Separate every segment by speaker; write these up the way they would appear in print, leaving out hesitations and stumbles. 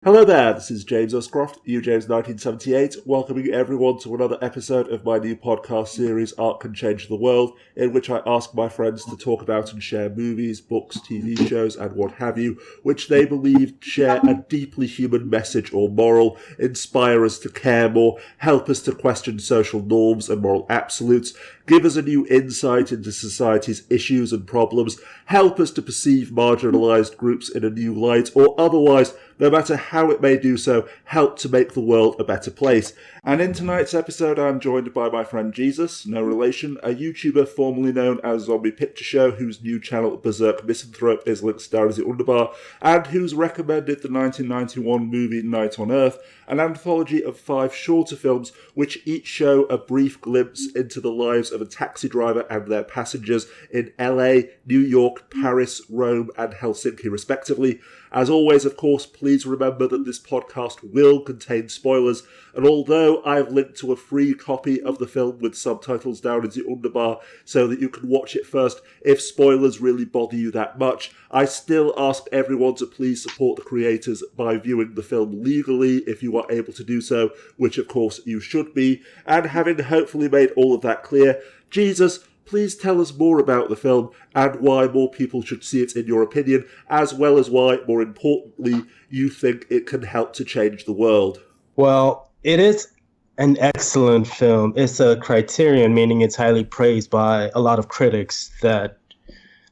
Speaker 1: Hello there, this is James Uscroft, UJames1978, welcoming everyone to another episode of my new podcast series, Art Can Change the World, in which I ask my friends to talk about and share movies, books, TV shows, and what have you, which they believe share a deeply human message or moral, inspire us to care more, help us to question social norms and moral absolutes, give us a new insight into society's issues and problems, help us to perceive marginalised groups in a new light, or otherwise, no matter how it may do so, help to make the world a better place. And in tonight's episode, I'm joined by my friend Jesus, no relation, a YouTuber formerly known as Zombie Picture Show, whose new channel Berserk Misanthrope is linked down as the underbar, and who's recommended the 1991 movie Night on Earth, an anthology of 5 shorter films which each show a brief glimpse into the lives of a taxi driver and their passengers in LA, New York, Paris, Rome, and Helsinki, respectively. As always, of course, please remember that this podcast will contain spoilers, and although I've linked to a free copy of the film with subtitles down in the underbar so that you can watch it first, if spoilers really bother you that much, I still ask everyone to please support the creators by viewing the film legally if you are able to do so, which of course you should be. And having hopefully made all of that clear, Jesus, please tell us more about the film and why more people should see it in your opinion, as well as why, more importantly, you think it can help to change the world.
Speaker 2: Well, it is an excellent film. It's a criterion, meaning it's highly praised by a lot of critics that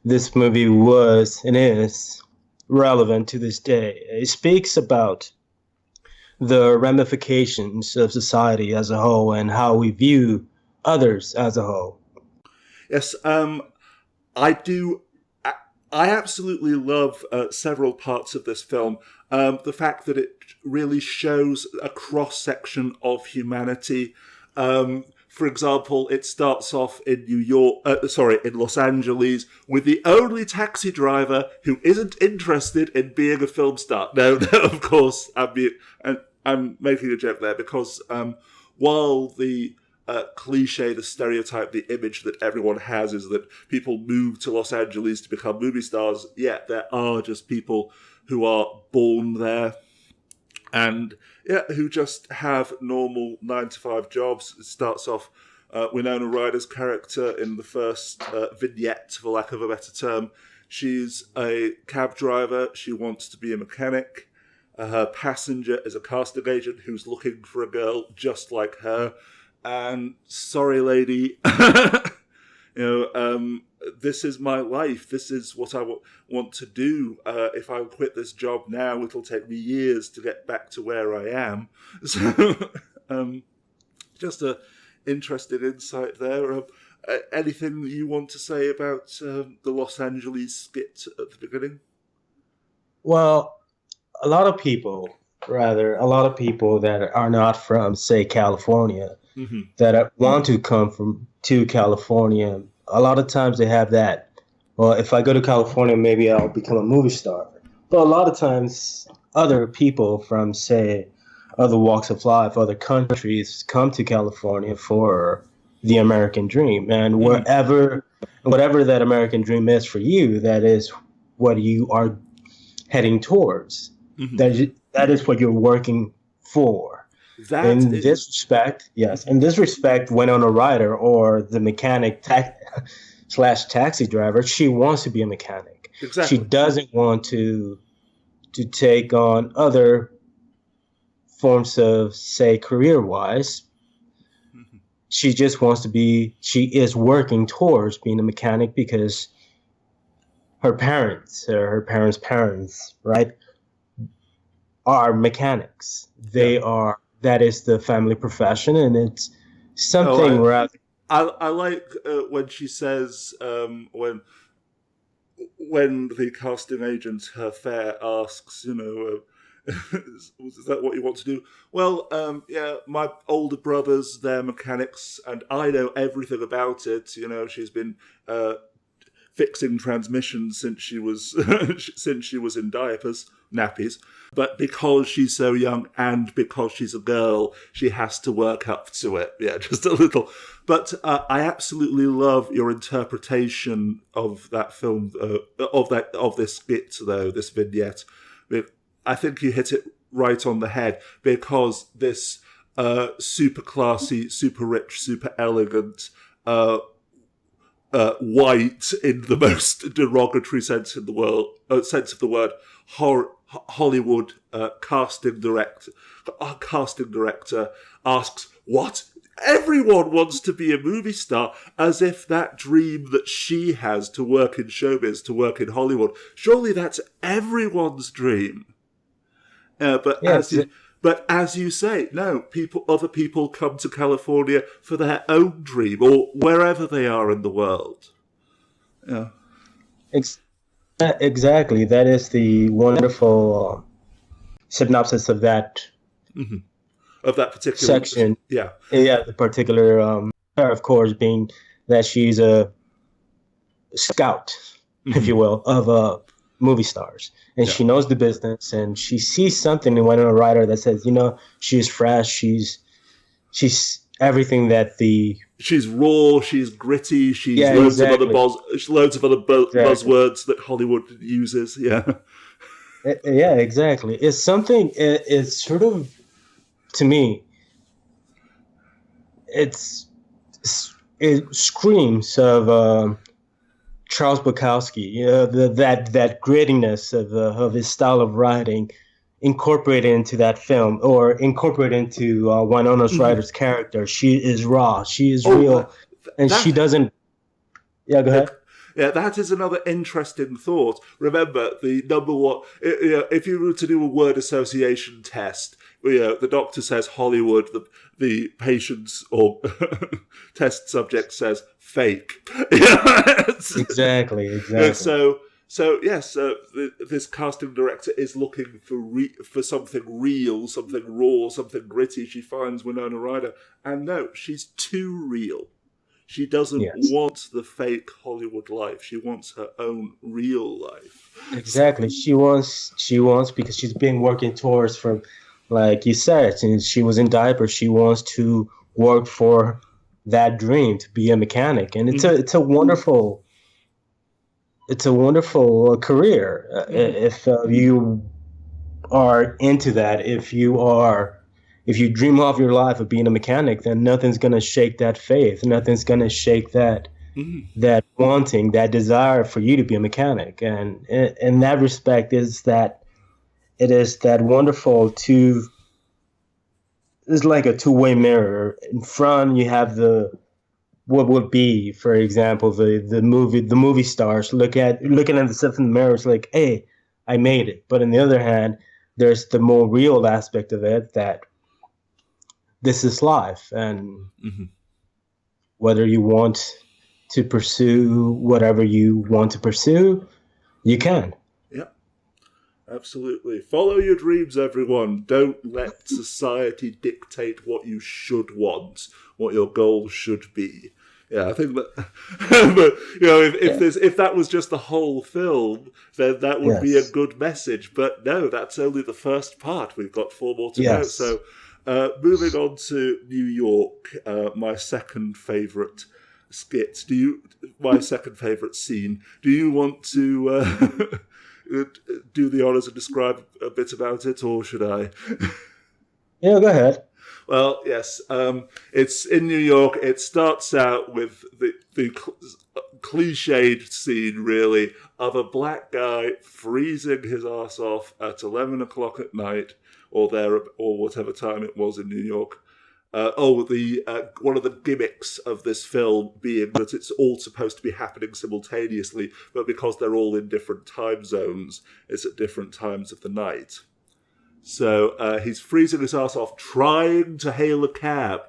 Speaker 2: this movie was and is relevant to this day. It speaks about the ramifications of society as a whole and how we view others as a whole.
Speaker 1: Yes, I do. I absolutely love several parts of this film. The fact that it really shows a cross-section of humanity. For example, it starts off in in Los Angeles, with the only taxi driver who isn't interested in being a film star. No, of course, I'm making a joke there because while the cliche, the stereotype, the image that everyone has is that people move to Los Angeles to become movie stars. Yeah, there are just people who are born there and who just have normal 9-to-5 jobs. It starts off Winona Ryder's character in the first vignette, for lack of a better term. She's a cab driver. She wants to be a mechanic. Her passenger is a casting agent who's looking for a girl just like her. And sorry, lady, this is my life. This is what I want to do. If I quit this job now, it'll take me years to get back to where I am. So, just a interesting insight there. Anything you want to say about the Los Angeles skit at the beginning?
Speaker 2: Well, a lot of people that are not from, say, California, that want to come to California, a lot of times they have that. Well, if I go to California, maybe I'll become a movie star. But a lot of times, other people from, say, other walks of life, other countries, come to California for the American dream. And whatever that American dream is for you, that is what you are heading towards. Mm-hmm. That is what you're working for. This respect, Winona Ryder, or the mechanic / taxi driver, she wants to be a mechanic.
Speaker 1: Exactly.
Speaker 2: She doesn't want to take on other forms of, say, career-wise. Mm-hmm. She just wants to be. She is working towards being a mechanic because her parents, or her parents, right, are mechanics. They are. That is the family profession, and it's something rather.
Speaker 1: I like when she says when the casting agent, her fare, asks, is that what you want to do? Well, my older brothers, they're mechanics, and I know everything about it. She's been fixing transmissions since she was in nappies. But because she's so young and because she's a girl, she has to work up to it. Yeah, just a little. But I absolutely love your interpretation of that film, of this skit, though, this vignette. I think you hit it right on the head, because this super classy, super rich, super elegant, white, in the most derogatory sense in the world, sense of the word, Hollywood casting director asks, "What? Everyone wants to be a movie star," as if that dream that she has to work in showbiz, to work in Hollywood, surely that's everyone's dream. But as you say, no, other people come to California for their own dream, or wherever they are in the world. Yeah.
Speaker 2: Exactly. That is the wonderful synopsis of that
Speaker 1: Of that particular
Speaker 2: section.
Speaker 1: Yeah.
Speaker 2: Yeah, the particular, of course, being that she's a scout, if you will, of movie stars. And she knows the business, and she sees something in Winona Ryder that says, she's fresh, she's everything that the...
Speaker 1: She's raw, she's gritty, she's loads of other buzzwords that Hollywood uses. Yeah.
Speaker 2: Yeah, exactly. It's something, it's sort of, to me, it screams of Charles Bukowski, that grittiness of his style of writing, incorporated into that film, or incorporated into Winona Ryder's character. She is raw, she is real, and she doesn't... Yeah, go ahead.
Speaker 1: Yeah, that is another interesting thought. Remember, the number one, if you were to do a word association test, the doctor says Hollywood, the patient's or test subject says fake.
Speaker 2: Exactly.
Speaker 1: So yes, this casting director is looking for something real, something raw, something gritty. She finds Winona Ryder, and no, she's too real. She doesn't want the fake Hollywood life. She wants her own real life.
Speaker 2: Exactly. She wants because she's been working towards, from, like you said, since she was in diapers, she wants to work for that dream, to be a mechanic. And it's a wonderful career. If you are into that, if you dream of your life of being a mechanic, then nothing's going to shake that faith. Nothing's going to shake that wanting, that desire for you to be a mechanic. And in that respect, it is that wonderful it's like a two-way mirror. In front, you have what would be, for example, the movie stars looking at themselves in the mirror. It's like, hey, I made it. But on the other hand, there's the more real aspect of it, that this is life, and whether you want to pursue whatever you want to pursue, you can.
Speaker 1: Yep, absolutely. Follow your dreams, everyone. Don't let society dictate what you should want, what your goals should be. Yeah, I think that. But if that was just the whole film, then that would be a good message. But no, that's only the first part. We've got 4 more to go. So. Moving on to New York, my second favourite skit. My second favourite scene. Do you want to do the honours and describe a bit about it, or should I?
Speaker 2: Yeah, go ahead.
Speaker 1: Well, yes. It's in New York. It starts out with the cliched scene, really, of a black guy freezing his ass off at 11 o'clock at night, or whatever time it was in New York. One of the gimmicks of this film being that it's all supposed to be happening simultaneously, but because they're all in different time zones, it's at different times of the night. So he's freezing his ass off, trying to hail a cab.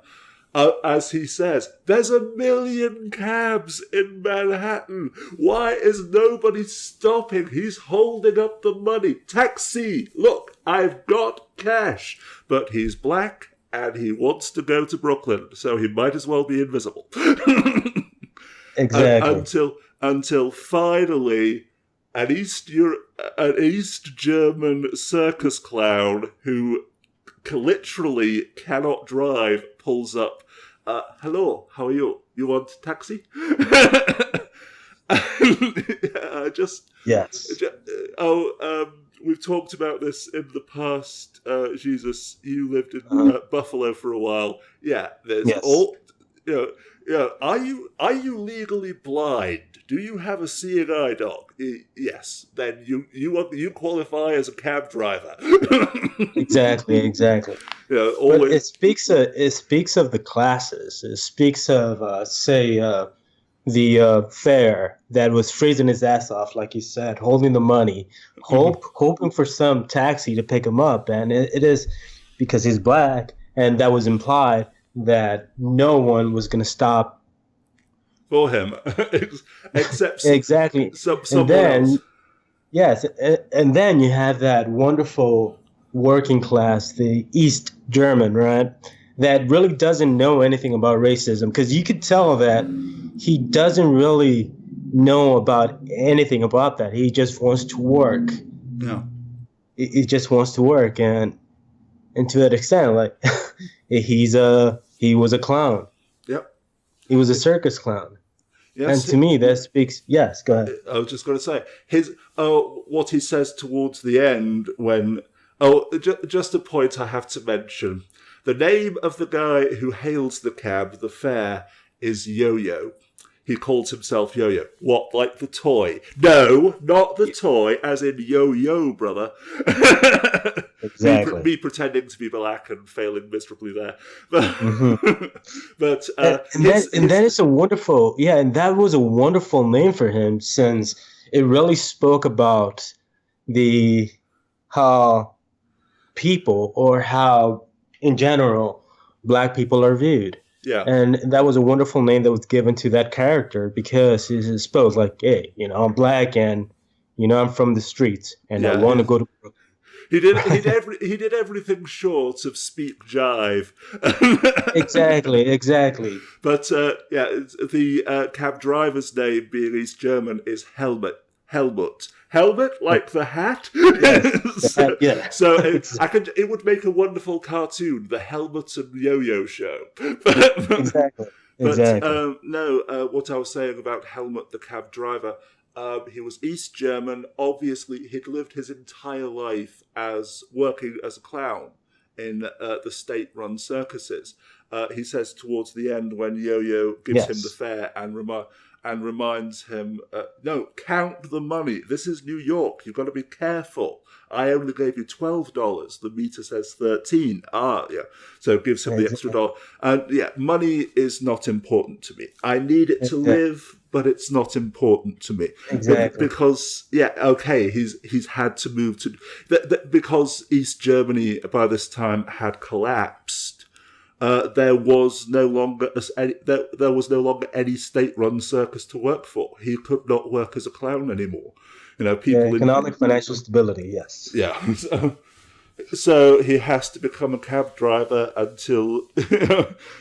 Speaker 1: As he says, there's 1 million cabs in Manhattan. Why is nobody stopping? He's holding up the money. Taxi! Look, I've got cash. But he's black and he wants to go to Brooklyn, so he might as well be invisible.
Speaker 2: Exactly.
Speaker 1: Until finally an East German circus clown who literally cannot drive pulls up. Hello, how are you? You want a taxi?
Speaker 2: Yes.
Speaker 1: we've talked about this in the past. Jesus, you lived in Buffalo for a while. Yeah, there's
Speaker 2: Yes.
Speaker 1: Are you legally blind? Do you have a seeing eye dog? Yes. Then you qualify as a cab driver.
Speaker 2: Exactly. But
Speaker 1: Always.
Speaker 2: it speaks of the classes. It speaks of say the fare that was freezing his ass off, like you said, holding the money, hoping for some taxi to pick him up, and it is because he's black, and that was implied that no one was going to stop
Speaker 1: For him, except
Speaker 2: exactly.
Speaker 1: someone else.
Speaker 2: Yes, and then you have that wonderful working class, the East German, right? That really doesn't know anything about racism because you could tell that he doesn't really know about anything about that. He just wants to work.
Speaker 1: Yeah.
Speaker 2: He just wants to work, and to that extent, like he was a clown.
Speaker 1: Yep.
Speaker 2: He was a circus clown.
Speaker 1: Yes,
Speaker 2: and to me, that speaks. Yes, go ahead.
Speaker 1: I was just going to say what he says towards the end when. Just a point I have to mention: the name of the guy who hails the cab, the fare, is Yo-Yo. He calls himself Yo-Yo. What, like the toy? No, not the toy, as in Yo-Yo, brother.
Speaker 2: Exactly.
Speaker 1: Me pretending to be black and failing miserably there. But
Speaker 2: that is a wonderful, and that was a wonderful name for him since it really spoke about how people or how in general black people are viewed.
Speaker 1: Yeah.
Speaker 2: And that was a wonderful name that was given to that character because it spoke like, hey, I'm black and, I'm from the streets and I want to go to Brooklyn.
Speaker 1: He did everything short of speak jive.
Speaker 2: Exactly.
Speaker 1: But the cab driver's name, being East German, is Helmut. Helmet, like the hat.
Speaker 2: Yes.
Speaker 1: So it would make a wonderful cartoon, the Helmut and Yo-Yo Show.
Speaker 2: Exactly.
Speaker 1: What I was saying about Helmut, the cab driver, he was East German. Obviously, he'd lived his entire life working as a clown in the state-run circuses. He says towards the end when Yo-Yo gives him the fare and reminds him, no, count the money. This is New York. You've got to be careful. I only gave you $12. The meter says 13. So it gives him the extra $1. And money is not important to me. I need it to live, but it's not important to me.
Speaker 2: Exactly.
Speaker 1: Because, he's had to move to... because East Germany by this time had collapsed, there was no longer any state-run circus to work for. He could not work as a clown anymore.
Speaker 2: Economic financial stability. Yes.
Speaker 1: Yeah. So he has to become a cab driver until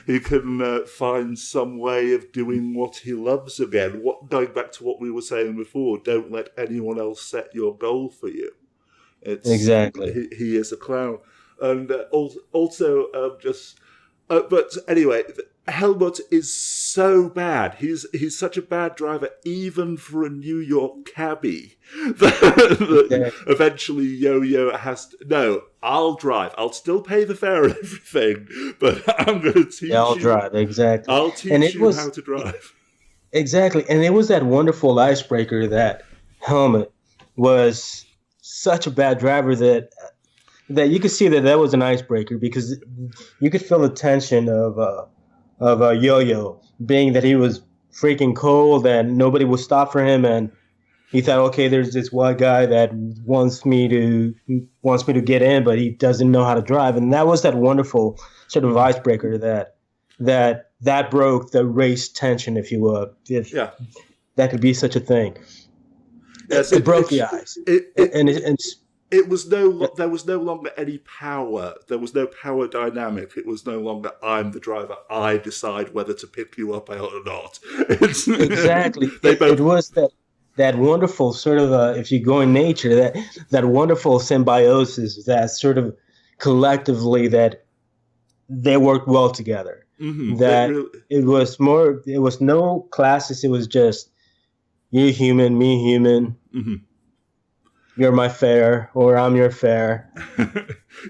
Speaker 1: he can find some way of doing what he loves again. Going back to what we were saying before, don't let anyone else set your goal for you.
Speaker 2: Exactly.
Speaker 1: He is a clown, and also just. But anyway, Helmut is so bad. He's such a bad driver, even for a New York cabbie. That eventually Yo-Yo has to... No, I'll drive. I'll still pay the fare and everything, but I'm going to teach you...
Speaker 2: I'll drive, exactly.
Speaker 1: I'll teach you how to drive.
Speaker 2: Exactly. And it was that wonderful icebreaker that Helmut was such a bad driver that you could see that was an icebreaker because you could feel the tension of Yo-Yo, being that he was freaking cold and nobody would stop for him, and he thought, okay, there's this one guy that wants me to get in, but he doesn't know how to drive, and that was that wonderful sort of icebreaker that broke the race tension, if you will, if that could be such a thing.
Speaker 1: Yes,
Speaker 2: it broke the ice,
Speaker 1: there was no longer any power. There was no power dynamic. It was no longer I'm the driver. I decide whether to pick you up or not.
Speaker 2: Exactly. It was that wonderful sort of, if you go in nature, that wonderful symbiosis, that sort of collectively that they worked well together.
Speaker 1: Mm-hmm.
Speaker 2: That it was no classes. It was just you human, me human.
Speaker 1: Mm-hmm.
Speaker 2: you're my fare or I'm your fare.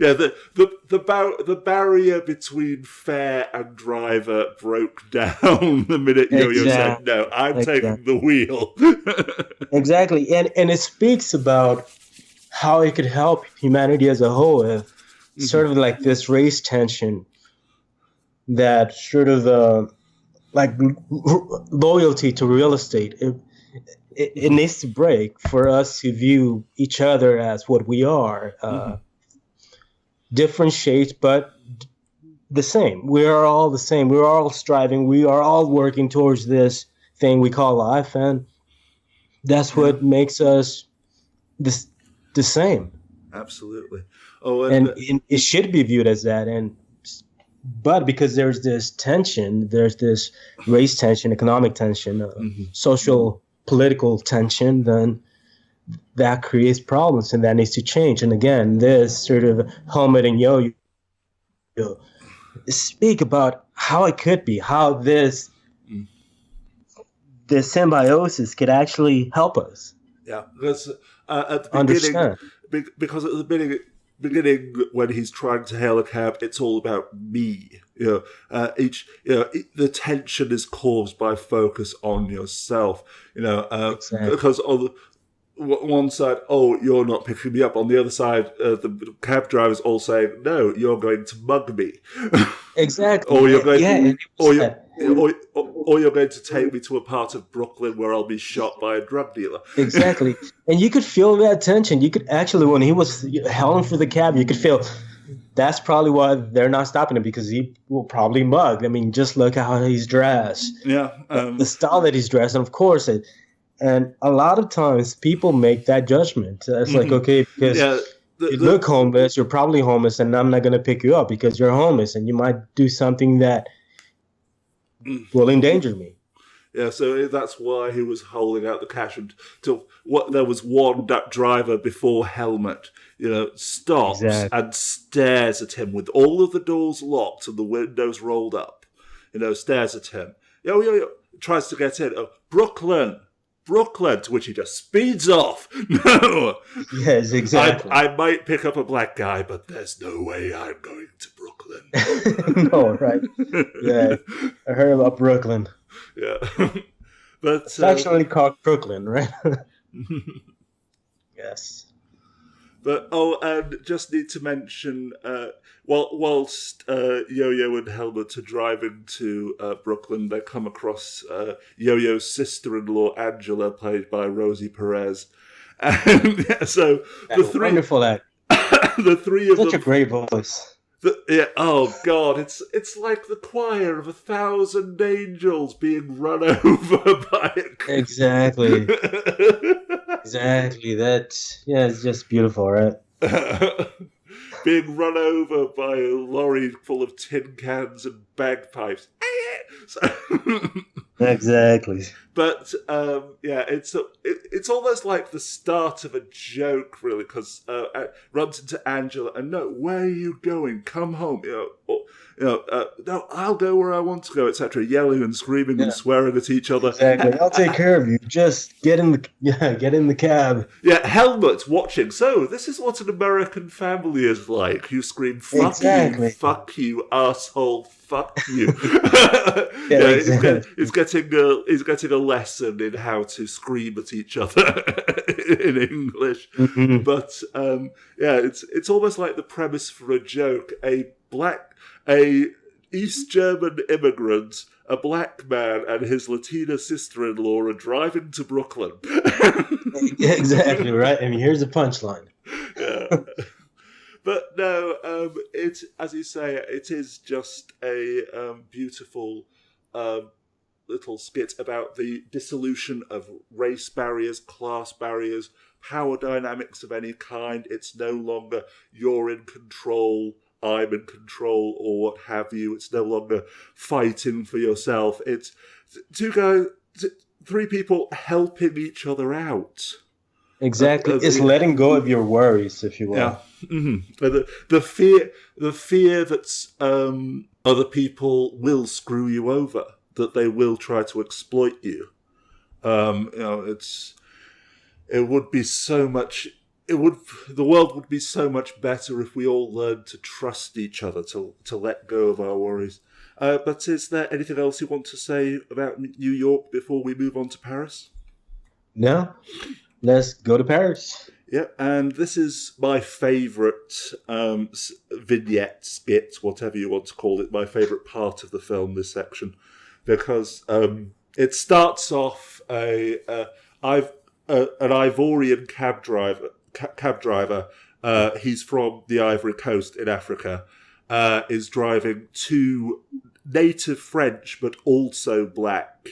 Speaker 1: Yeah, the barrier between fare and driver broke down the minute Yo-Yo said,
Speaker 2: Exactly.
Speaker 1: "No, I'm taking
Speaker 2: Exactly.
Speaker 1: the wheel."
Speaker 2: Exactly. And it speaks about how it could help humanity as a whole if sort of like this race tension that sort of like loyalty to real estate. It needs to break for us to view each other as what we are, different shapes, but the same. We are all the same. We are all striving. We are all working towards this thing we call life, and that's
Speaker 1: Yeah,
Speaker 2: what makes us the same.
Speaker 1: absolutely. Oh,
Speaker 2: And it should be viewed as that. And but because there's this tension, there's this race tension, economic tension, social political tension, then that creates problems, and that needs to change. And again, this sort of helmet and yo-yo speak about how it could be, how this symbiosis could actually help us.
Speaker 1: yeah, because at the beginning,
Speaker 2: Understand.
Speaker 1: because at the beginning when he's trying to hail a cab, it's all about me. The tension is caused by focus on yourself.
Speaker 2: Exactly.
Speaker 1: Because on one side, oh, you're not picking me up. On the other side, the cab driver's all saying, no, you're going to mug me.
Speaker 2: Exactly.
Speaker 1: Or you're going
Speaker 2: Yeah.
Speaker 1: or you're going to take me to a part of Brooklyn where I'll be shot by a drug dealer.
Speaker 2: Exactly. And you could feel that tension. You could actually, when he was howling for the cab, you could feel that's probably why they're not stopping him, because he will probably mug. I mean, just look at how he's dressed.
Speaker 1: Yeah.
Speaker 2: The style that he's dressed. And of course, and a lot of times people make that judgment. It's like, okay, because you look homeless, you're probably homeless, and I'm not going to pick you up because you're homeless, and you might do something that will endanger me.
Speaker 1: Yeah, so that's why he was holding out the cash until there was one driver before Helmet, stops and stares at him with all of the doors locked and the windows rolled up. Stares at him. Yo, tries to get in. Oh, Brooklyn, to which he just speeds off. No.
Speaker 2: Yes, exactly.
Speaker 1: I might pick up a black guy, but there's no way I'm going to Brooklyn.
Speaker 2: No, right. Yeah, I heard about Brooklyn.
Speaker 1: Yeah. But
Speaker 2: it's actually called Brooklyn, right? Yes.
Speaker 1: But and just need to mention, whilst Yo-Yo and Helmut are driving to Brooklyn, they come across Yo-Yo's sister-in-law Angela, played by Rosie Perez, and so the three
Speaker 2: wonderful act.
Speaker 1: The three of them,
Speaker 2: such a great voice.
Speaker 1: Oh God! It's like the choir of 1,000 angels being run over by a...
Speaker 2: Exactly. Exactly. It's just beautiful, right?
Speaker 1: Being run over by a lorry full of tin cans and bagpipes.
Speaker 2: Exactly.
Speaker 1: But it's almost like the start of a joke, really, because runs into Angela and, no, where are you going? Come home, no, I'll go where I want to go, etc. Yelling and screaming and swearing at each other.
Speaker 2: Exactly. I'll take care of you. Just get in the cab.
Speaker 1: Yeah, Helmut's watching. So this is what an American family is like. You scream, "Fuck you, fuck you, asshole, fuck you." He's getting a lesson in how to scream at each other in English.
Speaker 2: Mm-hmm.
Speaker 1: But it's almost like the premise for a joke. A East German immigrant, a black man, and his Latina sister-in-law are driving to Brooklyn.
Speaker 2: Exactly, right? And here's the punchline.
Speaker 1: Yeah. But no, it, as you say, it is just a beautiful little skit about the dissolution of race barriers, class barriers, power dynamics of any kind. It's no longer you're in control, I'm in control, or what have you. It's no longer fighting for yourself. It's three people helping each other out.
Speaker 2: Exactly. It's letting go of your worries, if you will.
Speaker 1: Yeah. Mm-hmm. The fear that other people will screw you over, that they will try to exploit you. It would be so much the world would be so much better if we all learned to trust each other, to let go of our worries. But is there anything else you want to say about New York before we move on to Paris?
Speaker 2: No, let's go to Paris.
Speaker 1: Yeah, and this is my favourite vignette, skit, whatever you want to call it, my favourite part of the film, this section, because it starts off an Ivorian cab driver. He's from the Ivory Coast in Africa, is driving two native French but also black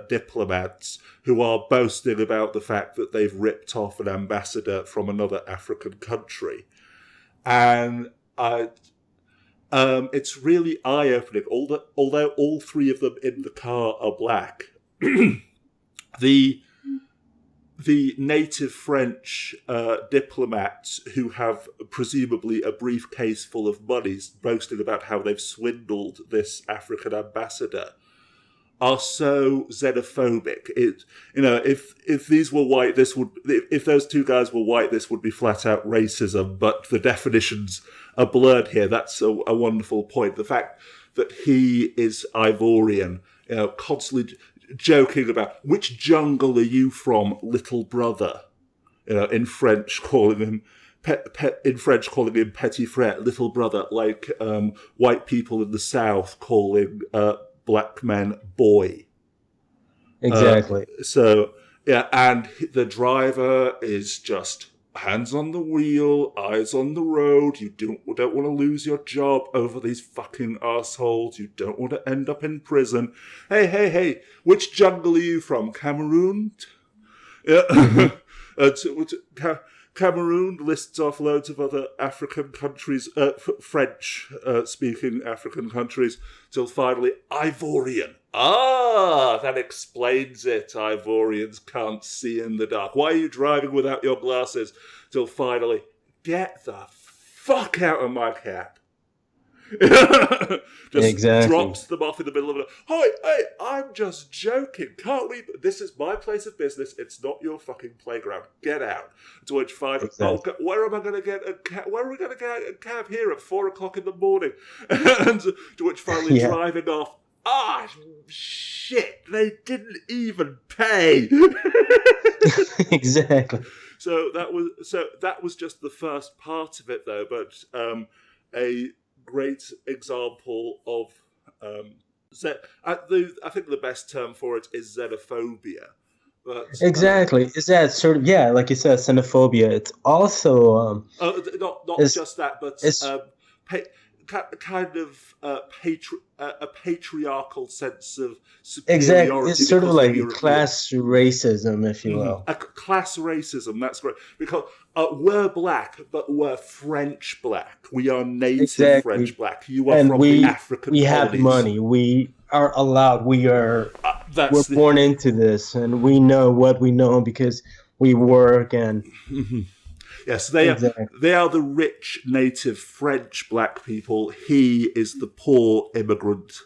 Speaker 1: diplomats who are boasting about the fact that they've ripped off an ambassador from another African country. And it's really eye-opening. Although all three of them in the car are black, the native French diplomats who have presumably a briefcase full of monies, boasting about how they've swindled this African ambassador, are so xenophobic. If these were white, if those two guys were white, this would be flat out racism. But the definitions are blurred here. That's a wonderful point. The fact that he is Ivorian, constantly joking about which jungle are you from, little brother. In French, calling him petit frère, little brother, like white people in the South calling black men boy.
Speaker 2: Exactly.
Speaker 1: And the driver is just hands on the wheel, eyes on the road. You don't want to lose your job over these fucking assholes. You don't want to end up in prison. Hey, which jungle are you from? Cameroon? Yeah. Cameroon lists off loads of other African countries, French-speaking African countries, till finally, Ivorian. Ah, that explains it. Ivorians can't see in the dark. Why are you driving without your glasses? Till finally, get the fuck out of my cab. Just
Speaker 2: exactly.
Speaker 1: Drops them off in the middle of it. Hey, I'm just joking. Can't we? This is my place of business. It's not your fucking playground. Get out. To which finally,
Speaker 2: exactly.
Speaker 1: Where am I going to get a cab? Where are we going to get a cab here at 4:00 in the morning? And to which finally driving off. Ah, shit! They didn't even pay.
Speaker 2: Exactly.
Speaker 1: So that was just the first part of it, though. But a great example of I think the best term for it is xenophobia. But,
Speaker 2: exactly. Is that sort of like you said, xenophobia? It's also
Speaker 1: not just that, but kind of a patriarchal sense of superiority.
Speaker 2: Exactly, it's sort of like class racism, if you will.
Speaker 1: Class racism, that's great. Because we're black, but we're French black. We are native French black. You are from the African colonies. We have money.
Speaker 2: We are allowed. We're born into this, and we know what we know because we work and...
Speaker 1: Yes, they are the rich native French black people. He is the poor immigrant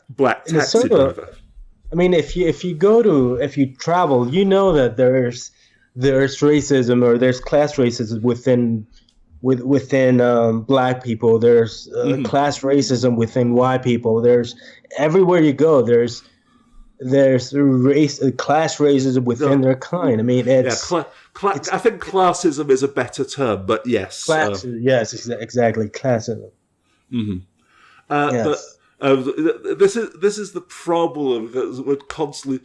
Speaker 1: black taxi driver.
Speaker 2: I mean, if you travel, you know that there's racism or there's class racism within black people. There's class racism within white people. There's everywhere you go. There's class racism within their kind. I mean, it's.
Speaker 1: I think classism is a better term, but yes.
Speaker 2: Yes, exactly, classism.
Speaker 1: Mm-hmm.
Speaker 2: Yes.
Speaker 1: But this is the problem that we're constantly.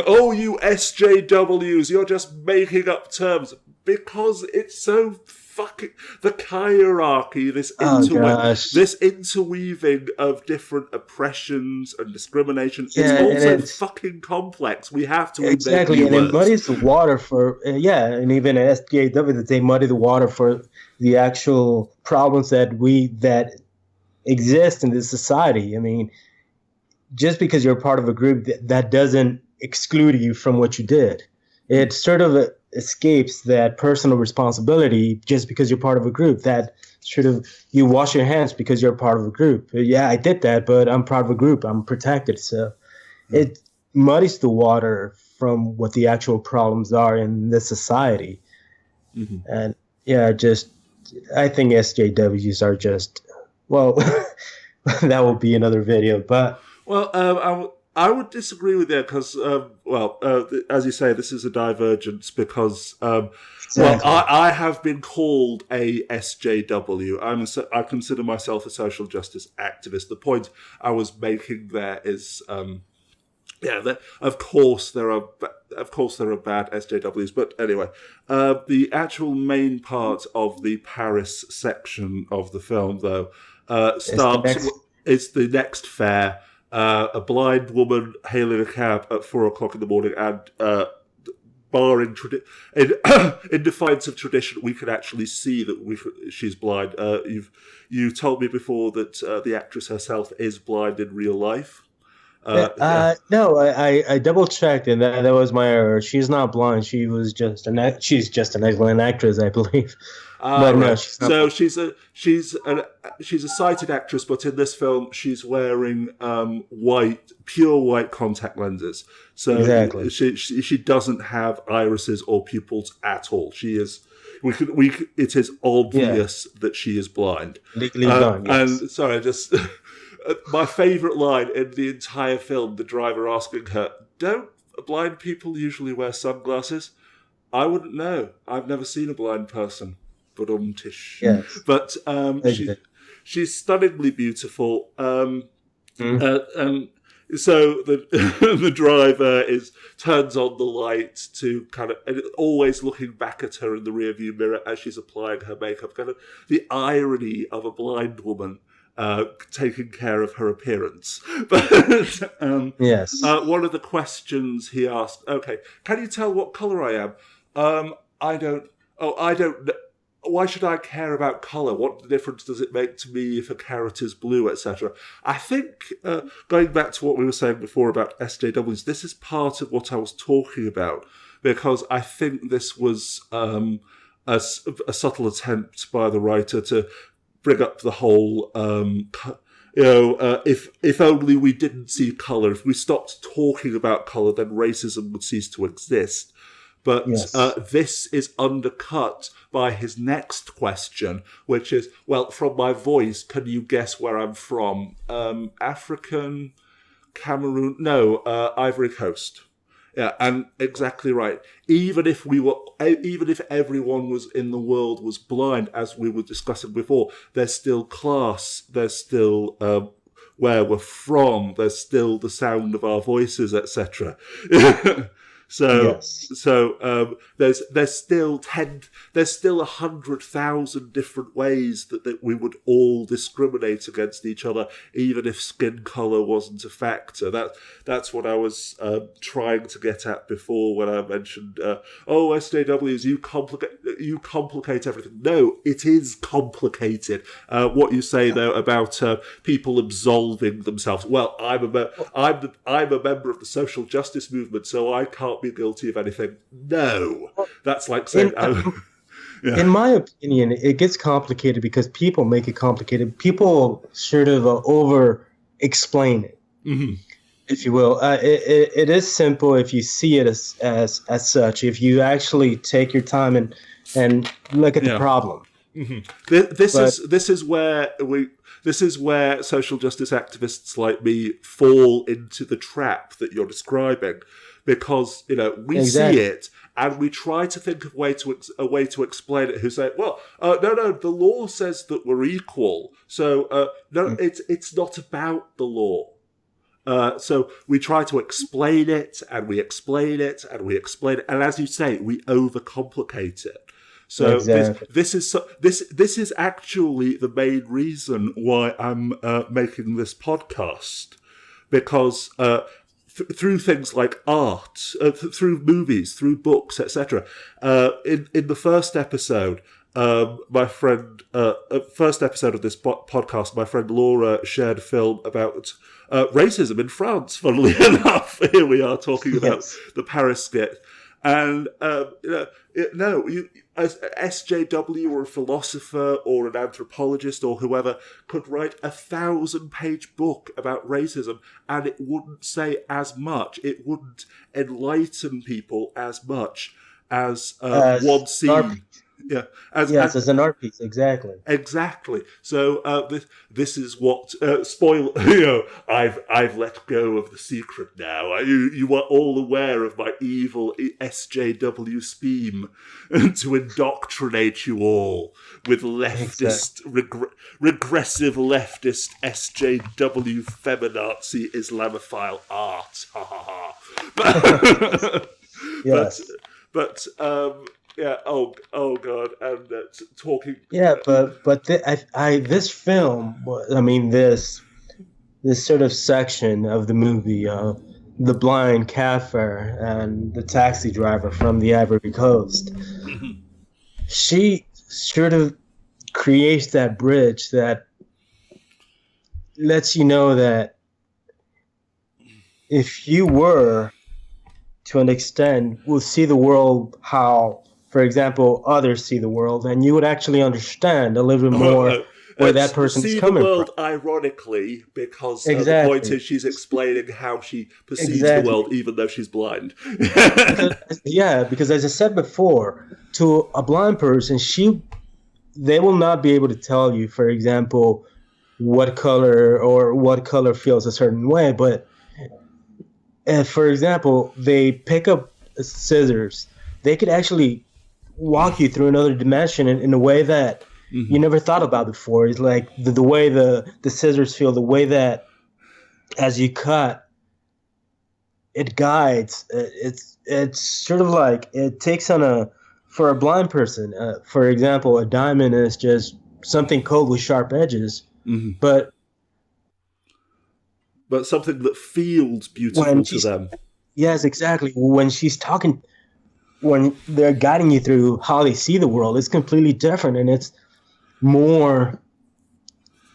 Speaker 1: Oh, you SJWs, you're just making up terms because it's so fucking the hierarchy. This interweaving of different oppressions and discrimination. It's also fucking complex. We have to
Speaker 2: exactly, and it muddies the water for and even SJW that they muddy the water for the actual problems that exist in this society. I mean, just because you're part of a group, that doesn't exclude you from what you did. It sort of escapes that personal responsibility just because you're part of a group. That sort of, you wash your hands because you're part of a group. Yeah, I did that, but I'm part of a group. I'm protected. So it muddies the water from what the actual problems are in this society. And yeah, just I think SJWs are just well, that will be another video, but
Speaker 1: Well, I would disagree with you because, as you say, this is a divergence because,
Speaker 2: exactly.
Speaker 1: I have been called a SJW. I consider myself a social justice activist. The point I was making there is, of course there are bad SJWs, but anyway, the actual main part of the Paris section of the film, though,
Speaker 2: It's the
Speaker 1: starts.
Speaker 2: next.
Speaker 1: It's the next fair. A blind woman hailing a cab at 4 o'clock in the morning, and barring in defiance of tradition, we can actually see that she's blind. You told me before that the actress herself is blind in real life. Yeah.
Speaker 2: No, I double checked, and that was my error. She's not blind. She's just an excellent actress, I believe.
Speaker 1: Ah,
Speaker 2: But no,
Speaker 1: right.
Speaker 2: she's not
Speaker 1: So
Speaker 2: blind.
Speaker 1: she's a sighted actress, but in this film she's wearing pure white contact lenses. So
Speaker 2: Exactly.
Speaker 1: she doesn't have irises or pupils at all. She is. It is
Speaker 2: Yeah,
Speaker 1: obvious that she is blind.
Speaker 2: legally blind. Yes.
Speaker 1: And sorry, just my favourite line in the entire film: the driver asking her, "Don't blind people usually wear sunglasses?" I wouldn't know. I've never seen a blind person. But tish.
Speaker 2: Yes.
Speaker 1: But
Speaker 2: Exactly.
Speaker 1: she's stunningly beautiful.
Speaker 2: Mm.
Speaker 1: And so the the driver turns on the light to kind of and always looking back at her in the rearview mirror as she's applying her makeup. Kind of the irony of a blind woman taking care of her appearance. But
Speaker 2: Yes.
Speaker 1: one of the questions he asked, okay, can you tell what colour I am? I don't. Oh, I don't. Why should I care about colour? What difference does it make to me if a carrot is blue, etc.? I think, going back to what we were saying before about SJWs, this is part of what I was talking about, because I think this was a subtle attempt by the writer to bring up the whole, if only we didn't see colour, if we stopped talking about colour, then racism would cease to exist. But
Speaker 2: Yes.
Speaker 1: this is undercut by his next question, which is, well, from my voice, can you guess where I'm from? African, Cameroon, no, Ivory Coast. Yeah, and exactly right. Even if everyone was in the world was blind, as we were discussing before, there's still class. There's still where we're from. There's still the sound of our voices, etc. So,
Speaker 2: Yes.
Speaker 1: there's still 100,000 different ways that we would all discriminate against each other, even if skin color wasn't a factor. That's what I was trying to get at before when I mentioned, SJWs, you complicate everything. No, it is complicated. What you say though about people absolving themselves. Well, I'm a member of the social justice movement, so I can't be guilty of anything. No, that's like saying,
Speaker 2: In
Speaker 1: yeah,
Speaker 2: in my opinion, it gets complicated because people make it complicated. People sort of over explain it, if you will. It is simple if you see it as such. If you actually take your time and look at the
Speaker 1: yeah.
Speaker 2: problem.
Speaker 1: This
Speaker 2: But
Speaker 1: is where social justice activists like me fall into the trap that you're describing, because we see
Speaker 2: exactly.
Speaker 1: it and we try to think of a way to explain it. Who say, well, no, the law says that we're equal, so no, it's not about the law. So we try to explain it, and we explain it, and we explain it, and as you say, we overcomplicate it. So
Speaker 2: Exactly.
Speaker 1: this is actually the main reason why I'm making this podcast, because through things like art, through movies, through books, etc. In the first episode, my friend, first episode of this podcast, my friend Laura shared a film about racism in France. Funnily enough, here we are talking about
Speaker 2: Yes.
Speaker 1: the Paris skit, and as SJW or a philosopher or an anthropologist or whoever could write a 1,000-page book about racism, and it wouldn't say as much. It wouldn't enlighten people as much as
Speaker 2: As
Speaker 1: one
Speaker 2: an art
Speaker 1: scene. Yeah,
Speaker 2: yes, as an art piece, exactly.
Speaker 1: exactly. So this is what spoil. I've let go of the secret now. You are all aware of my evil SJW scheme to indoctrinate you all with leftist, regressive leftist SJW feminazi Islamophile art. Ha ha ha. But
Speaker 2: Yes.
Speaker 1: but yeah. Oh God. And talking.
Speaker 2: Yeah, but this film, I mean this sort of section of the movie, the blind Kaffir and the taxi driver from the Ivory Coast, she sort of creates that bridge that lets you know that if you were, to an extent, will see the world how, for example, others see the world, and you would actually understand a little bit more where that person is
Speaker 1: See the
Speaker 2: coming from.
Speaker 1: world ironically, because the point
Speaker 2: Exactly.
Speaker 1: is she's explaining how she perceives the
Speaker 2: Exactly.
Speaker 1: world, even though she's blind.
Speaker 2: Because as I said before, to a blind person, they will not be able to tell you, for example, what color feels a certain way. But if, for example, they pick up scissors, they could actually walk you through another dimension in a way that you never thought about before. It's like the way the scissors feel, the way that as you cut, it guides. It's sort of like it takes on a for a blind person. For example, a diamond is just something cold with sharp edges, but
Speaker 1: But something that feels
Speaker 2: when
Speaker 1: beautiful to
Speaker 2: she's
Speaker 1: them.
Speaker 2: yes, exactly. When she's talking, when they're guiding you through how they see the world, it's completely different, and it's more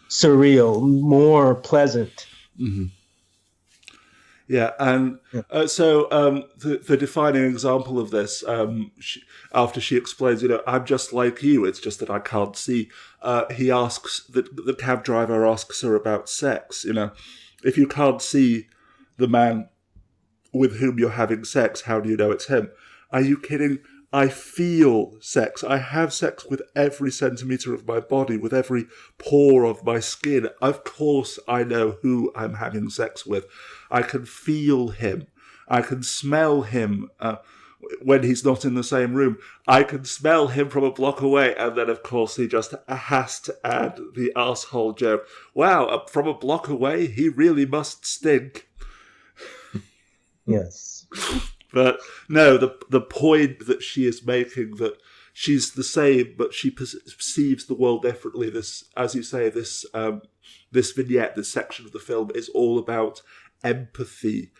Speaker 2: surreal, more pleasant.
Speaker 1: Yeah, and
Speaker 2: Yeah.
Speaker 1: so the defining example of this, after she explains, I'm just like you, it's just that I can't see, he asks, the cab driver asks her about sex, if you can't see the man with whom you're having sex, how do you know it's him? Are you kidding? I feel sex. I have sex with every centimetre of my body, with every pore of my skin. Of course I know who I'm having sex with. I can feel him. I can smell him when he's not in the same room. I can smell him from a block away. And then, of course, he just has to add the asshole joke. Wow, from a block away, he really must stink.
Speaker 2: Yes.
Speaker 1: But no, the point that she is making, that she's the same, but she perceives the world differently. This, as you say, this vignette, this section of the film is all about empathy,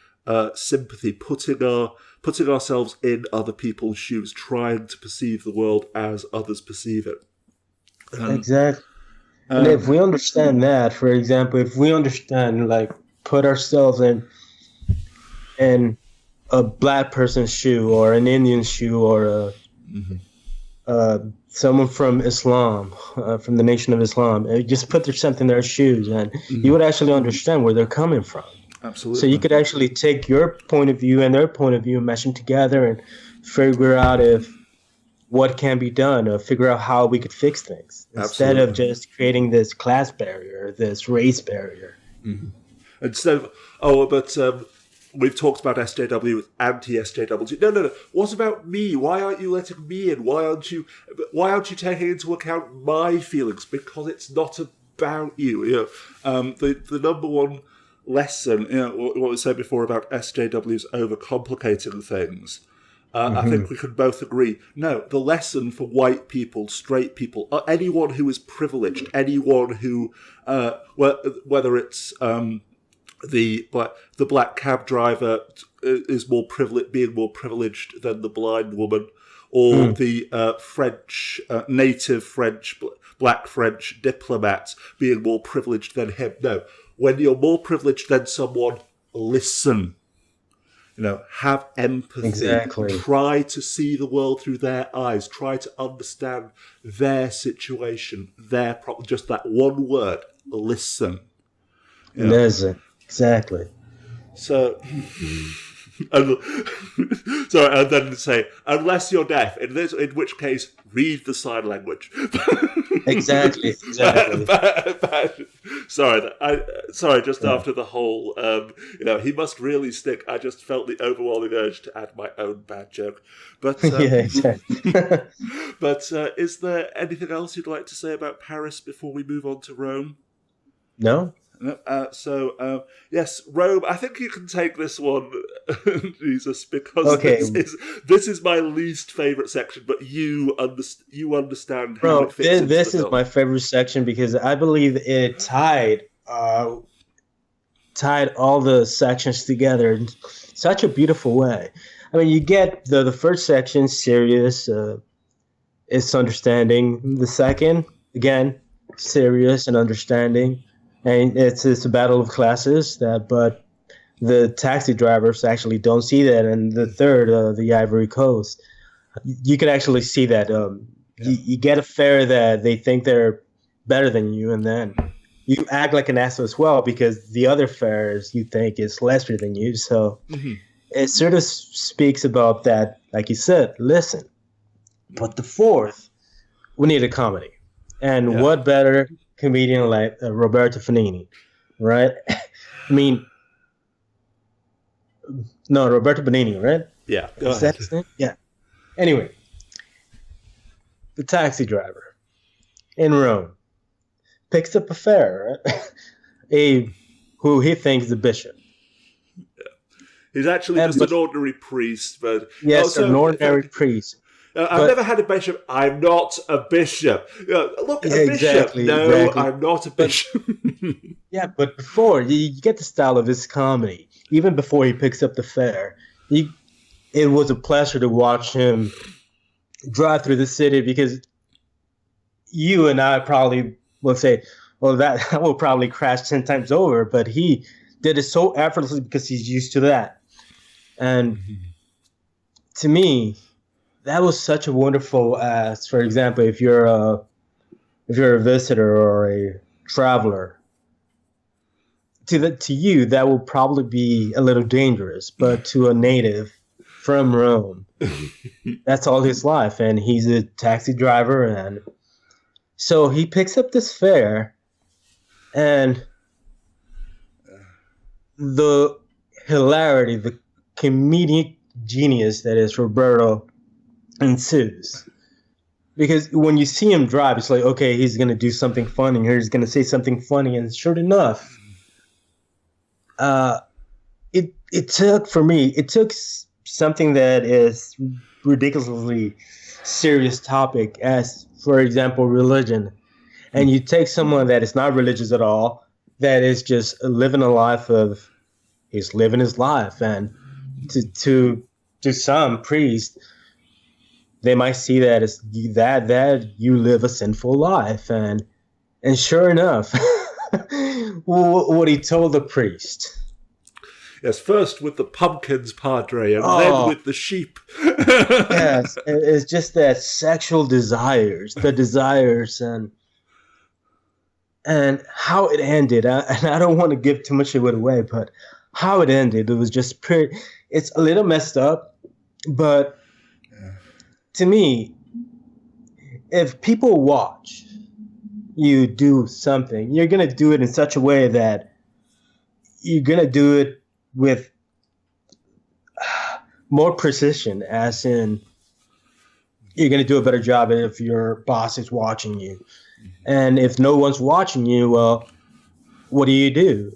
Speaker 1: sympathy, putting ourselves in other people's shoes, trying to perceive the world as others perceive it.
Speaker 2: Exactly. And if we understand that, for example, if we understand, like, put ourselves in a black person's shoe or an Indian shoe or someone from Islam, from the Nation of Islam, just put yourself in their shoes and you would actually understand where they're coming from.
Speaker 1: Absolutely.
Speaker 2: So you could actually take your point of view and their point of view and mesh them together and figure out what can be done, or figure out how we could fix things instead of just creating this class barrier, this race barrier.
Speaker 1: Instead of, we've talked about SJW, anti-SJW. No. What about me? Why aren't you letting me in? Why aren't you taking into account my feelings? Because it's not about you. The number one lesson, what we said before about SJWs overcomplicating things. I think we can both agree. No, the lesson for white people, straight people, anyone who is privileged, anyone who, whether it's the black cab driver is more privileged, being more privileged than the blind woman, or the native French, black French diplomat being more privileged than him. No, when you're more privileged than someone, listen. Have empathy.
Speaker 2: Exactly.
Speaker 1: Try to see the world through their eyes. Try to understand their situation, their problem. Just that one word, listen.
Speaker 2: Listen. Exactly.
Speaker 1: So, And, sorry, and then say, unless you're deaf, in which case, read the sign language.
Speaker 2: Exactly.
Speaker 1: Sorry, just after the whole, he must really stick. I just felt the overwhelming urge to add my own bad joke. But
Speaker 2: Yeah, exactly.
Speaker 1: but is there anything else you'd like to say about Paris before we move on to Rome?
Speaker 2: No?
Speaker 1: Yes, Rome. I think you can take this one, Jesus, because
Speaker 2: Okay.
Speaker 1: this is my least favorite section. But you understand how
Speaker 2: Bro,
Speaker 1: it fits into
Speaker 2: this
Speaker 1: the
Speaker 2: is
Speaker 1: film.
Speaker 2: my favorite section because I believe it tied all the sections together in such a beautiful way. I mean, you get the first section, serious, it's understanding. The second, again, serious and understanding. And it's a battle of classes, but the taxi drivers actually don't see that. And the third, the Ivory Coast, you can actually see that. You get a fare that they think they're better than you, and then you act like an asshole as well because the other fares you think is lesser than you. So it sort of speaks about that, like you said, listen. But the fourth, we need a comedy. And what better comedian like Roberto Benigni, right? I mean, no, Roberto Benigni, right?
Speaker 1: Yeah,
Speaker 2: Is that his name? Yeah. Anyway, the taxi driver in Rome picks up a fare, right? Who he thinks is the bishop.
Speaker 1: He's actually just an ordinary priest, but
Speaker 2: yes, an ordinary priest.
Speaker 1: I've never had a bishop. I'm not a bishop. Look, a bishop. No, exactly. I'm not a bishop.
Speaker 2: Yeah, but before you get the style of his comedy, even before he picks up the fare, it was a pleasure to watch him drive through the city because you and I probably will say, well, that will probably crash 10 times over, but he did it so effortlessly because he's used to that. And to me, that was such a wonderful for example, if you're a visitor or a traveler, to you that will probably be a little dangerous, but to a native from Rome, that's all his life, and he's a taxi driver, and so he picks up this fare, and the hilarity, the comedic genius that is Roberto ensues. Because when you see him drive, it's like, okay, he's going to do something funny, or he's going to say something funny, and sure enough, it took something that is ridiculously serious topic, as, for example, religion, and you take someone that is not religious at all, that is just living a life of, he's living his life, and to some priests, they might see that as that you live a sinful life, and sure enough, what he told the priest.
Speaker 1: Yes, first with the pumpkins, Padre, and then with the sheep.
Speaker 2: Yes, it's just that sexual desires, and how it ended. And I don't want to give too much of it away, but how it ended, it was just pretty. It's a little messed up, but to me, if people watch you do something, you're going to do it in such a way that you're going to do it with more precision, as in you're going to do a better job if your boss is watching you. And if no one's watching you, well, what do?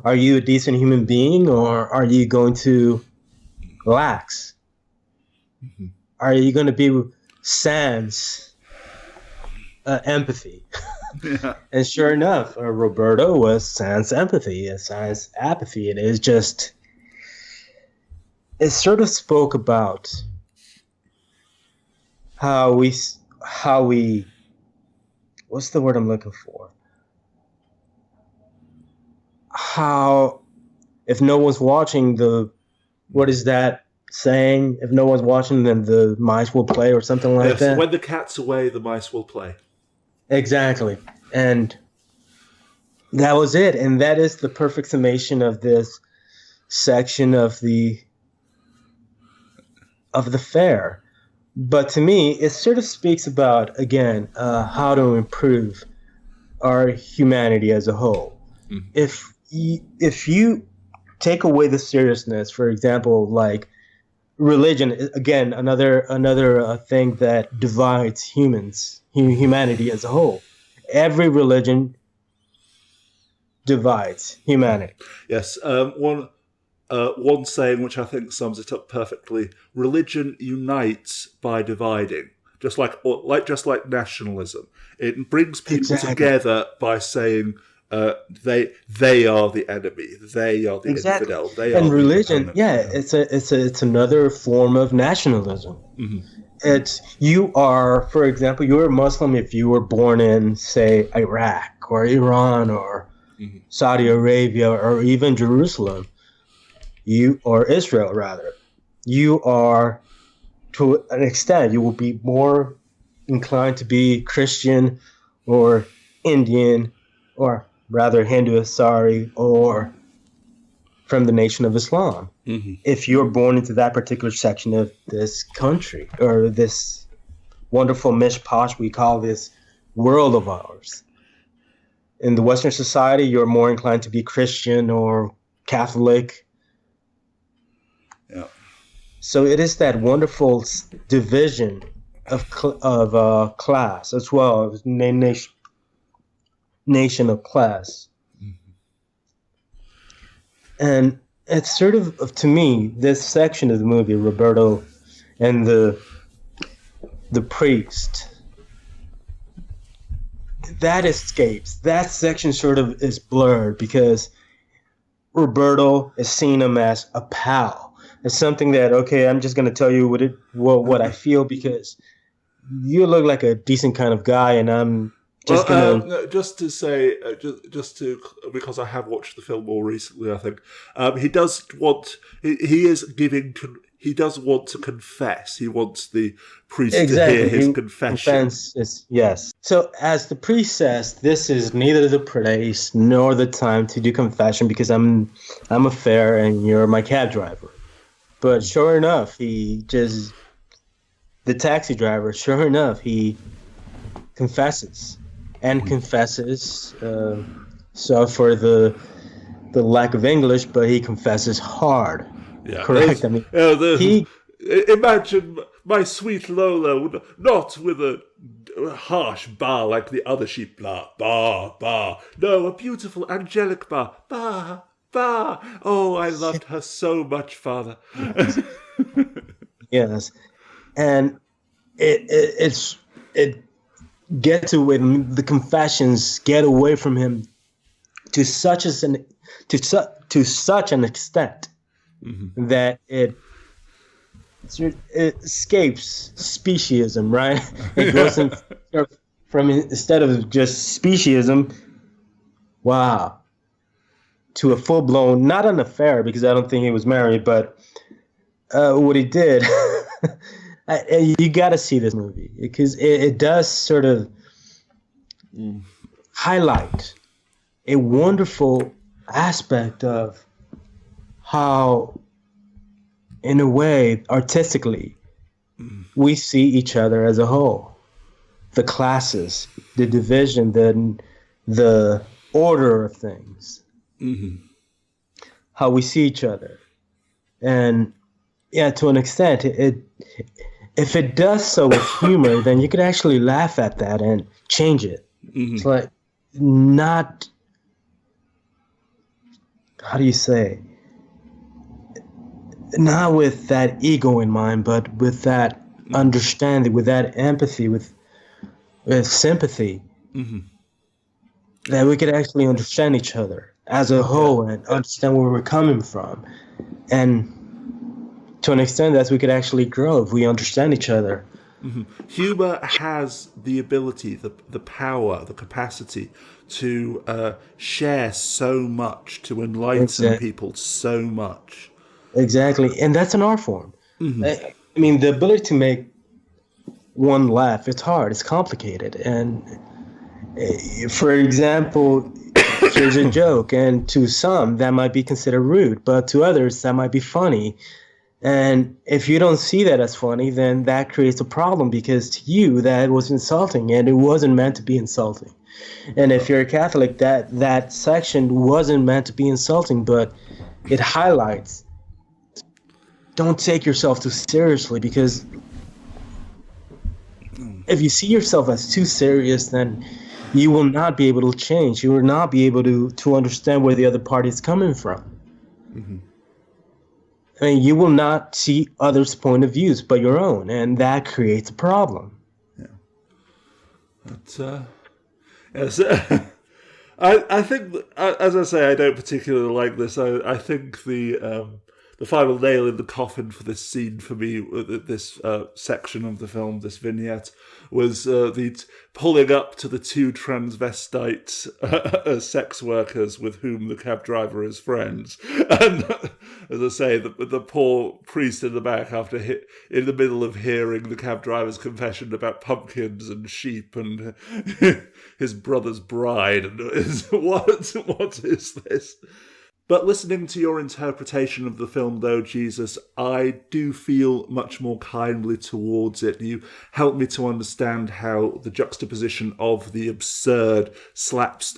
Speaker 2: Are you a decent human being, or are you going to relax? Are you going to be sans empathy? Yeah. And sure enough, Roberto was sans empathy, sans apathy. It is just, it sort of spoke about how we, what's the word I'm looking for? How, if no one's watching, what is that saying? If no one's watching, then the mice will play, or something like that.
Speaker 1: When the cat's away, the mice will play.
Speaker 2: Exactly. And that was it. And that is the perfect summation of this section of the of the fair. But to me, it sort of speaks about, again, how to improve our humanity as a whole.
Speaker 1: Mm-hmm.
Speaker 2: If you take away the seriousness, for example, like religion, again, another thing that divides humanity as a whole. Every religion divides humanity.
Speaker 1: Yes, one saying which I think sums it up perfectly: religion unites by dividing, just like nationalism. It brings people together by saying they are the enemy, they are the infidel, they are
Speaker 2: religion.
Speaker 1: the opponent.
Speaker 2: It's another form of nationalism.
Speaker 1: Mm-hmm.
Speaker 2: You are, for example, you're a Muslim if you were born in, say, Iraq or Iran or
Speaker 1: mm-hmm.
Speaker 2: Saudi Arabia or even Jerusalem. Or Israel, rather. You are, to an extent, you will be more inclined to be Christian or Indian, or rather Hindu, or from the Nation of Islam.
Speaker 1: Mm-hmm.
Speaker 2: If you're born into that particular section of this country, or this wonderful mishposh we call this world of ours. In the Western society, you're more inclined to be Christian or Catholic.
Speaker 1: Yeah.
Speaker 2: So it is that wonderful division of class as well as nation of class. Mm-hmm. And it's sort of, to me, this section of the movie, Roberto and the priest, that escapes. That section sort of is blurred because Roberto is seeing him as a pal. It's something that, okay, I'm just going to tell you what I feel because you look like a decent kind of guy, and I'm just
Speaker 1: just to say, because I have watched the film more recently, I think he does want. He does want to confess. He wants the priest to hear his confession.
Speaker 2: Yes. So, as the priest says, this is neither the place nor the time to do confession because I'm a fare and you're my cab driver. But sure enough, the taxi driver, he confesses. And confesses, so for the lack of English, but he confesses hard.
Speaker 1: Yeah,
Speaker 2: correct.
Speaker 1: Imagine my sweet Lola, not with a harsh bar like the other sheep, blah, bar, bar. No, a beautiful angelic bar, bar, bar. Oh, I loved her so much, Father.
Speaker 2: Yes, and it gets away. The confessions get away from him to such an extent. Mm-hmm. That it escapes speciesism, right? It goes from instead of just speciesism, wow, to a full-blown, not an affair because I don't think he was married, but what he did, you got to see this movie because it does sort of highlight a wonderful aspect of how, in a way, artistically, we see each other as a whole. The classes, the division, the order of things. Mm-hmm. How we see each other. And, yeah, to an extent, if it does so with humor, then you could actually laugh at that and change it. Mm-hmm. It's like not... How do you say? Not with that ego in mind, but with that understanding, with that empathy, with sympathy, mm-hmm. that we could actually understand each other as a whole and understand where we're coming from. And to an extent, that we could actually grow if we understand each other.
Speaker 1: Mm-hmm. Humor has the ability, the power, the capacity to share so much, to enlighten people so much.
Speaker 2: Exactly, and that's an art form. Mm-hmm. I mean, the ability to make one laugh, it's hard, it's complicated. And for example, here's a joke, and to some, that might be considered rude, but to others, that might be funny. And if you don't see that as funny, then that creates a problem because to you that was insulting and it wasn't meant to be insulting. And if you're a Catholic, that section wasn't meant to be insulting, but it highlights don't take yourself too seriously, because if you see yourself as too serious, then you will not be able to change. You will not be able to understand where the other party is coming from.
Speaker 1: Mm-hmm.
Speaker 2: I mean, you will not see others' point of views but your own, and that creates a problem.
Speaker 1: Yeah. But, yes. I think, as I say, I don't particularly like this. I think the final nail in the coffin for this scene for me, this section of the film, this vignette, was the pulling up to the two transvestite sex workers with whom the cab driver is friends. And as I say, the poor priest in the back, after in the middle of hearing the cab driver's confession about pumpkins and sheep and his brother's bride, and what is this? But listening to your interpretation of the film, though, Jesus, I do feel much more kindly towards it. You help me to understand how the juxtaposition of the absurd,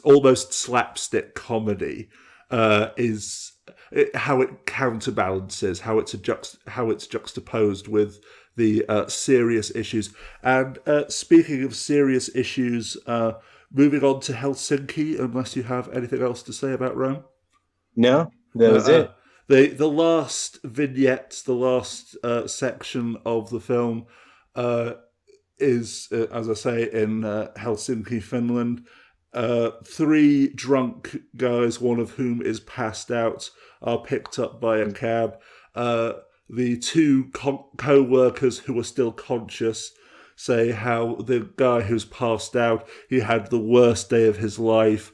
Speaker 1: almost slapstick comedy is how it counterbalances, how it's juxtaposed with the serious issues. And speaking of serious issues, moving on to Helsinki, unless you have anything else to say about Rome.
Speaker 2: No, that was it.
Speaker 1: The last vignette, the last section of the film is, as I say, in Helsinki, Finland. Three drunk guys, one of whom is passed out, are picked up by a cab. The two co-workers who are still conscious say how the guy who's passed out, he had the worst day of his life.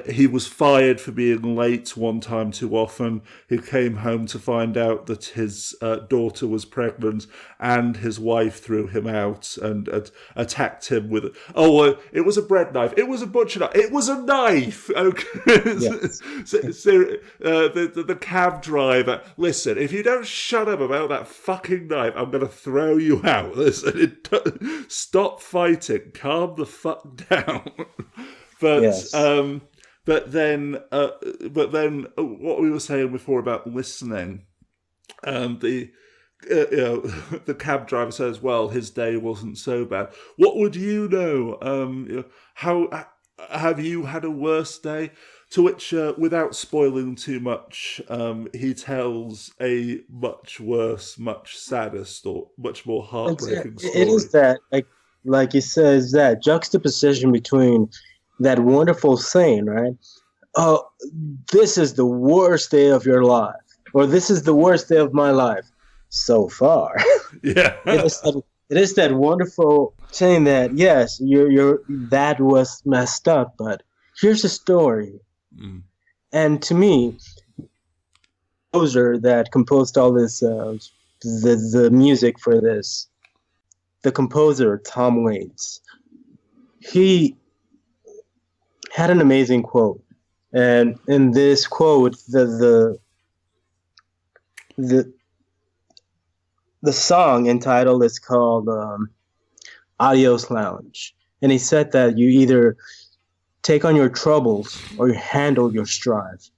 Speaker 1: He was fired for being late one time too often. He came home to find out that his daughter was pregnant, and his wife threw him out and attacked him with it. It was a bread knife. It was a butcher knife. It was a knife. Okay.
Speaker 2: Yes.
Speaker 1: The cab driver. Listen, if you don't shut up about that fucking knife, I'm going to throw you out. Listen, stop fighting. Calm the fuck down. But
Speaker 2: Yes.
Speaker 1: But then, what we were saying before about listening, the cab driver says, "Well, his day wasn't so bad." What would you know? How have you had a worse day? To which, without spoiling too much, he tells a much worse, much sadder story, much more heartbreaking story.
Speaker 2: It is that, like he says, that juxtaposition between that wonderful saying, right? Oh, this is the worst day of your life, or this is the worst day of my life so far.
Speaker 1: Yeah.
Speaker 2: It is that wonderful saying that, yes, that was messed up, but here's a story.
Speaker 1: Mm.
Speaker 2: And to me, the composer that composed all this, the music for this, the composer, Tom Waits, he had an amazing quote. And in this quote, the song entitled is called Adios Lounge. And he said that you either take on your troubles or you handle your strive.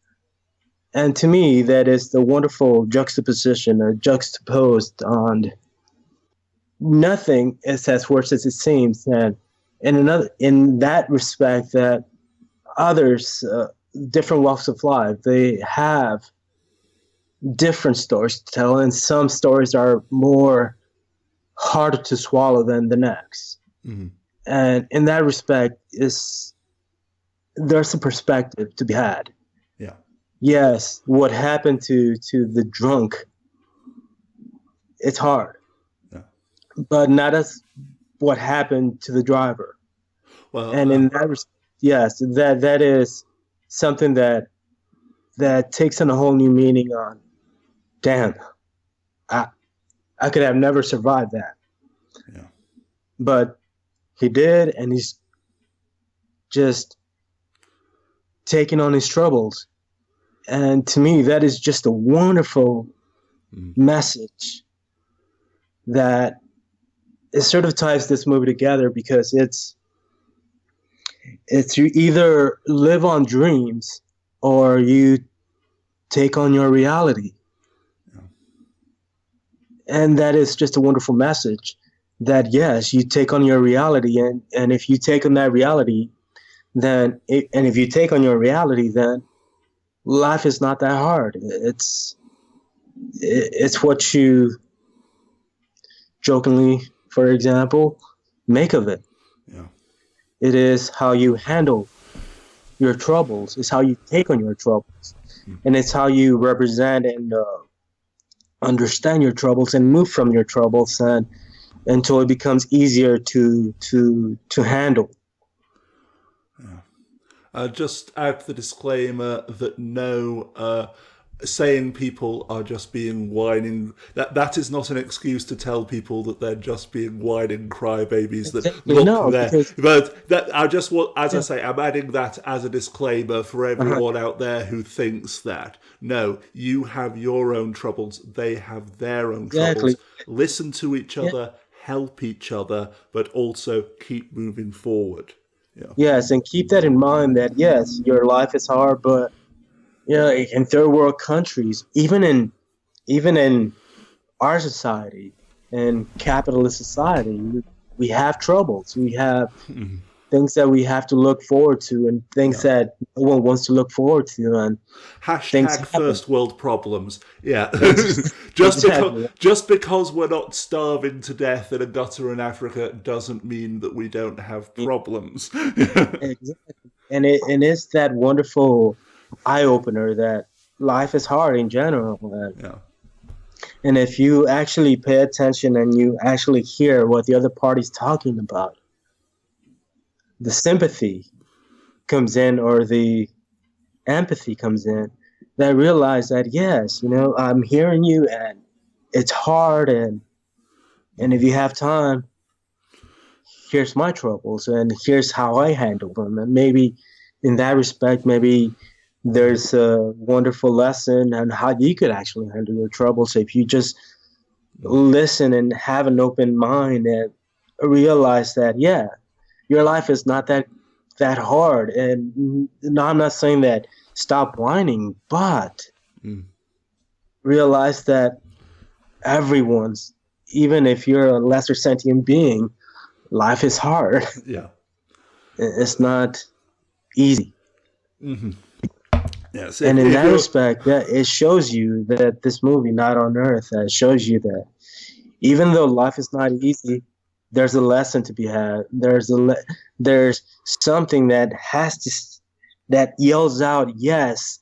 Speaker 2: And to me, that is the wonderful juxtaposition, or juxtaposed on nothing is as worse as it seems. And in that respect, that others, different walks of life, they have different stories to tell, and some stories are more harder to swallow than the next. Mm-hmm. And in that respect, there's a perspective to be had.
Speaker 1: Yeah.
Speaker 2: Yes, what happened to the drunk, it's hard. Yeah. But not as what happened to the driver. Well, and in that respect, yes, that is something that takes on a whole new meaning on, damn, I could have never survived that. Yeah. But he did, and he's just taking on his troubles. And to me, that is just a wonderful message that it sort of ties this movie together, because it's you either live on dreams or you take on your reality. Yeah. And that is just a wonderful message that, yes, you take on your reality. And if you take on that reality, then if you take on your reality, then life is not that hard. It's what you jokingly, for example, make of it.
Speaker 1: Yeah.
Speaker 2: It is how you handle your troubles. It's how you take on your troubles. And it's how you represent and understand your troubles and move from your troubles and until it becomes easier to handle.
Speaker 1: Yeah. Just add the disclaimer that no saying people are just being whining, that is not an excuse to tell people that they're just being whining crybabies.
Speaker 2: Exactly.
Speaker 1: That look
Speaker 2: No,
Speaker 1: there,
Speaker 2: because,
Speaker 1: but that I just want, as I say, I'm adding that as a disclaimer for everyone out there who thinks that no, you have your own troubles, they have their own troubles. Listen to each other, help each other, but also keep moving forward. Yeah.
Speaker 2: Yes, and keep that in mind that yes, your life is hard, but in third world countries, even in our society and capitalist society, we have troubles. We have things that we have to look forward to, and things that no one wants to look forward to, and
Speaker 1: hashtag first world problems. Yeah. just because we're not starving to death in a gutter in Africa doesn't mean that we don't have problems.
Speaker 2: Exactly. And it's that wonderful eye opener that life is hard in general. And if you actually pay attention and you actually hear what the other party's talking about, the sympathy comes in, or the empathy comes in, that realize that, yes, I'm hearing you and it's hard, and if you have time, here's my troubles and here's how I handle them. And maybe in that respect, maybe there's a wonderful lesson on how you could actually handle your troubles if you just listen and have an open mind and realize that, your life is not that hard. And no, I'm not saying that stop whining, but realize that everyone's, even if you're a lesser sentient being, life is hard.
Speaker 1: Yeah.
Speaker 2: It's not easy.
Speaker 1: Mm-hmm. Yes,
Speaker 2: and in that respect, it shows you that this movie, Not on Earth, shows you that even though life is not easy, there's a lesson to be had. There's something that that yells out, yes,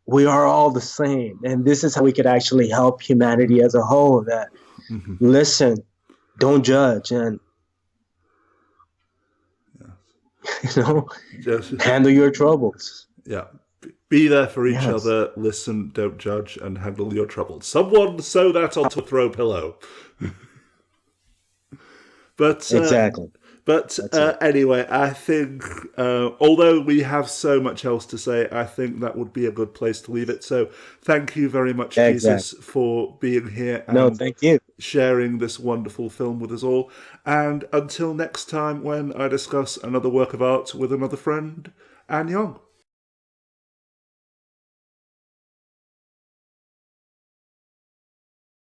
Speaker 2: we are all the same. And this is how we could actually help humanity as a whole, that listen, don't judge, and handle your troubles.
Speaker 1: Yeah. Be there for each other, listen, don't judge, and handle your troubles. Someone sew that onto a throw pillow. But
Speaker 2: exactly.
Speaker 1: But anyway, I think, although we have so much else to say, I think that would be a good place to leave it. So thank you very much, Jesus, for being here and
Speaker 2: thank you.
Speaker 1: Sharing this wonderful film with us all. And until next time, when I discuss another work of art with another friend, An Yong.